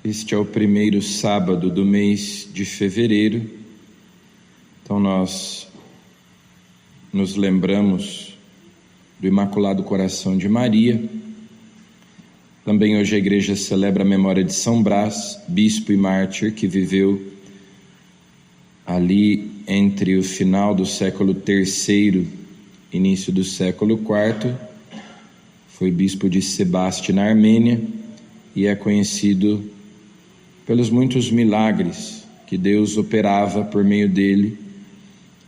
Este é o primeiro sábado do mês de fevereiro, então nós nos lembramos do Imaculado Coração de Maria. Também hoje a igreja celebra a memória de São Brás, bispo e mártir, que viveu ali entre o final do século III e início do século IV. Foi bispo de Sebaste, na Armênia, e é conhecido pelos muitos milagres que Deus operava por meio dele,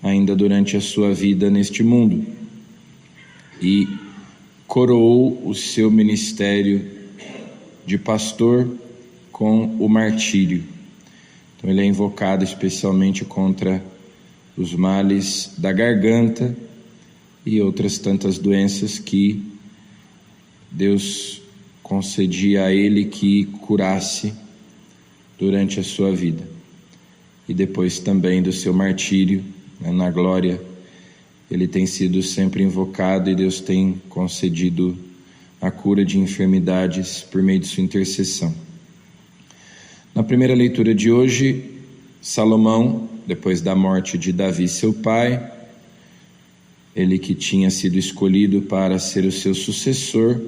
ainda durante a sua vida neste mundo. E coroou o seu ministério de pastor com o martírio. Então ele é invocado especialmente contra os males da garganta e outras tantas doenças que Deus concedia a ele que curasse durante a sua vida. E depois também do seu martírio, na glória, ele tem sido sempre invocado e Deus tem concedido a cura de enfermidades por meio de sua intercessão. Na primeira leitura de hoje, Salomão, depois da morte de Davi, seu pai, ele que tinha sido escolhido para ser o seu sucessor,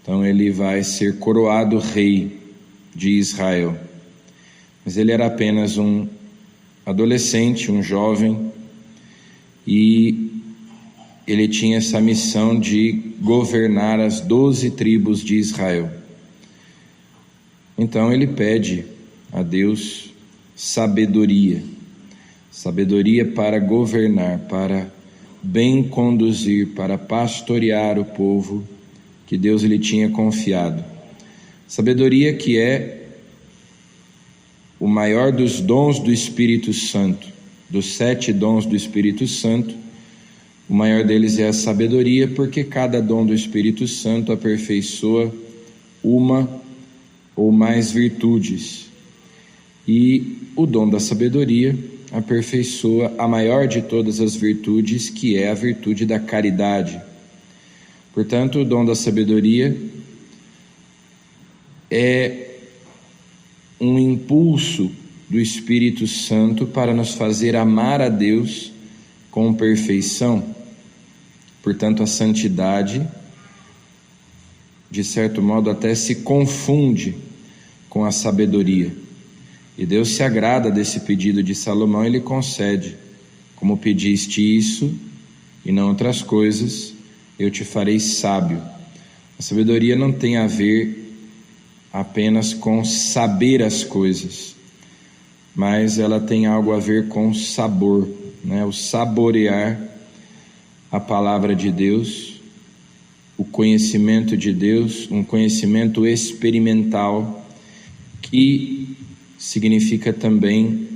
então ele vai ser coroado rei de Israel. Mas ele era apenas um adolescente, um jovem, e ele tinha essa missão de governar as 12 tribos de Israel. Então ele pede a Deus sabedoria para governar, para bem conduzir, para pastorear o povo que Deus lhe tinha confiado. Sabedoria que é o maior dos dons do Espírito Santo, dos 7 dons do Espírito Santo. O maior deles é a sabedoria, porque cada dom do Espírito Santo aperfeiçoa uma ou mais virtudes. E o dom da sabedoria aperfeiçoa a maior de todas as virtudes, que é a virtude da caridade. Portanto, o dom da sabedoria é um impulso do Espírito Santo para nos fazer amar a Deus com perfeição. Portanto, a santidade, de certo modo, até se confunde com a sabedoria. E Deus se agrada desse pedido de Salomão e lhe concede: como pediste isso e não outras coisas, eu te farei sábio. A sabedoria não tem a ver apenas com saber as coisas, mas ela tem algo a ver com sabor, o saborear a palavra de Deus, o conhecimento de Deus, um conhecimento experimental, que significa também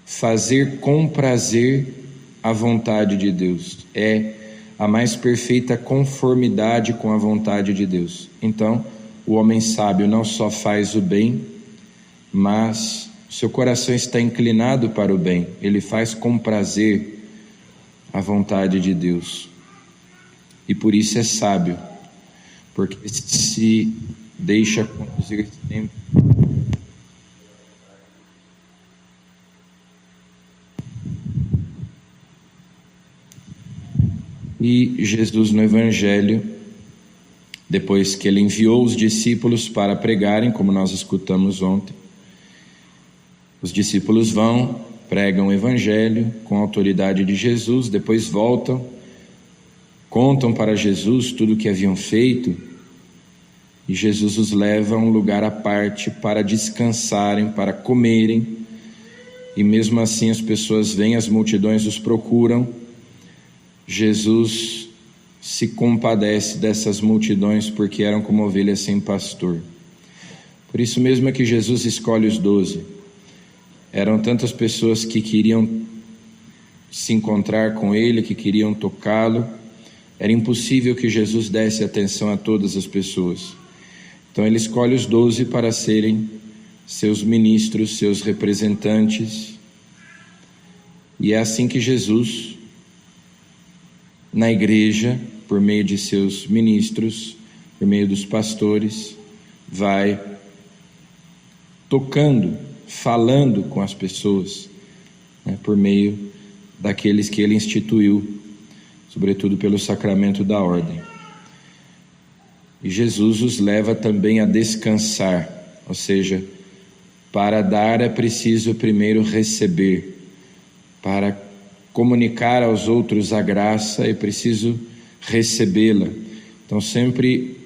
fazer com prazer a vontade de Deus. É a mais perfeita conformidade com a vontade de Deus. Então, o homem sábio não só faz o bem, mas seu coração está inclinado para o bem. Ele faz com prazer a vontade de Deus. E por isso é sábio, porque se deixa conduzir sempre. E Jesus no Evangelho, depois que ele enviou os discípulos para pregarem, como nós escutamos ontem, os discípulos vão, pregam o Evangelho com a autoridade de Jesus, depois voltam, contam para Jesus tudo o que haviam feito, e Jesus os leva a um lugar à parte para descansarem, para comerem, e mesmo assim as pessoas vêm, as multidões os procuram. Jesus se compadece dessas multidões, porque eram como ovelhas sem pastor. Por isso mesmo é que Jesus escolhe os 12. Eram tantas pessoas que queriam se encontrar com ele, que queriam tocá-lo. Era impossível que Jesus desse atenção a todas as pessoas. Então ele escolhe os 12 para serem seus ministros, seus representantes. E é assim que Jesus, na igreja, por meio de seus ministros, por meio dos pastores, vai tocando, falando com as pessoas, né, por meio daqueles que ele instituiu, sobretudo pelo sacramento da ordem. E Jesus os leva também a descansar, ou seja, para dar é preciso primeiro receber. Para comunicar aos outros a graça é preciso recebê-la. Então sempre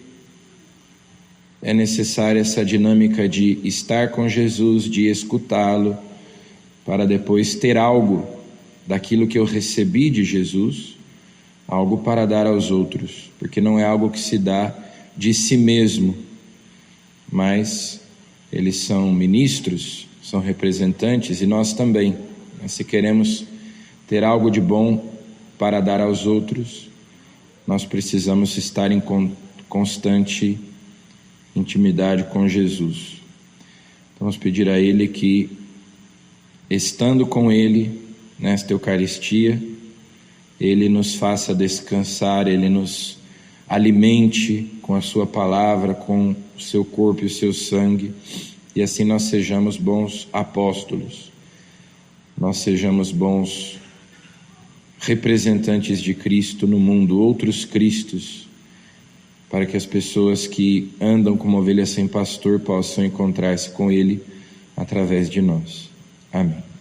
é necessária essa dinâmica de estar com Jesus, de escutá-lo, para depois ter algo daquilo que eu recebi de Jesus, algo para dar aos outros, porque não é algo que se dá de si mesmo, mas eles são ministros, são representantes, e nós também. Se queremos ter algo de bom para dar aos outros, nós precisamos estar em constante intimidade com Jesus. Vamos pedir a Ele que, estando com Ele nesta Eucaristia, Ele nos faça descansar, Ele nos alimente com a sua palavra, com o seu corpo e o seu sangue, e assim nós sejamos bons apóstolos, nós sejamos bons representantes de Cristo no mundo, outros Cristos, para que as pessoas que andam como ovelhas sem pastor possam encontrar-se com Ele através de nós. Amém.